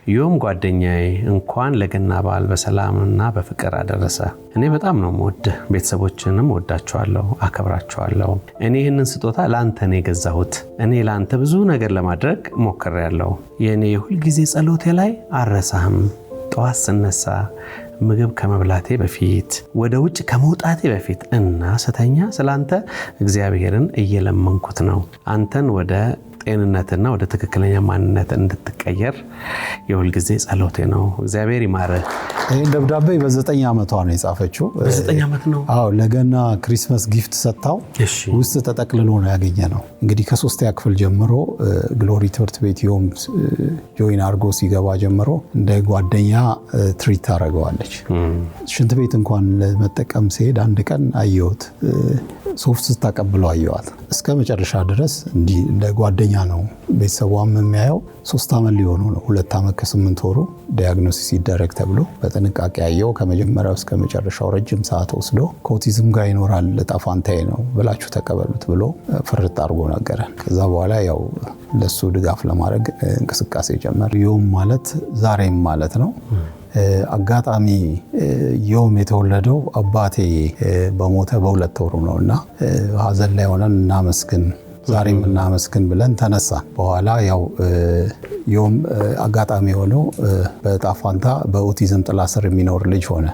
ዮም ጓደኛዬ እንኳን ለገና በዓል በሰላምና በፍቅር አደረሰ። እኔ በጣም ነው የምወድህ፣ ቤተሰቦችንም ወዳቸዋለሁ፣ አከብራቸዋለሁ። እኔ ይህንን ስጦታ ላንተ ነው የገዛሁት። እኔ ላንተ ብዙ ነገር ለማድረግ ሞክሬያለሁ። የኔ ሁልጊዜ ጸሎቴ ላይ አረሳህም። ጠዋት ስነሳ ምግብ ከመብላቴ በፊት ወደ ውጭ ከመውጣቴ በፊት እና ስተኛ ስላንተ እግዚአብሔርን እየለመንኩት ነው። አንተን ወደ ጤንነትና ወደ ትክክለኛ ማንነት እንድትቀየር የሁል ጊዜ ጸሎቴ ነው። እግዚአብሔር ይማረህ። ይሄን ደብዳቤ በ9 ዓመቷ ነው የጻፈችው። በ9 ዓመት ነው? አዎ፣ ለገና ክሪስማስ ጊፍት ሰጣው ውስጥ ተጠቅልሎ ነው ያገኘነው። እንግዲህ ከ3ኛ ክፍል ጀምሮ ግሎሪ ትምህርት ቤት ዮም ጆይን አድርጎ ሲገባ ጀምሮ እንደ ጓደኛ ትሪት ታደርገዋለች። ሽንት ቤት እንኳን ለመጠቀም ሲሄድ አንድ ቀን አየሁት፣ ሶፍት ስታቀብለው አየዋት። እስከ መጨረሻ ድረስ እንዲህ እንደ ጓደኛ ነው ቤተሰቧም የሚያየው። 3 ዓመት ሊሆኑ ነው፣ 2 ዓመት ከ8 ወሩ ዲያግኖሲስ ይደረግ ተብሎ በጥንቃቄ ያየው። ከመጀመሪያው እስከ መጨረሻው ረጅም ሰዓት ወስዶ ከኦቲዝም ጋር ይኖራል፣ ዕጣ ፈንታዬ ነው ብላችሁ ተቀበሉት ብሎ ፍርጥ አድርጎ ነገረን። ከዛ በኋላ ያው ለሱ ድጋፍ ለማድረግ እንቅስቃሴ ጀመር። ዮም ማለት ዛሬም ማለት ነው። አጋጣሚ ዮም የተወለደው አባቴ በሞተ በ2 ወሩ ነውና ሀዘን ላይ ሆነን እናመስግን ዛሬም እናመስግን ብለን ተነሳን። በኋላ ያው ዮም አጋጣሚ ሆኖ በዕጣ ፈንታ በኦቲዝም ጥላ ስር የሚኖር ልጅ ሆነ።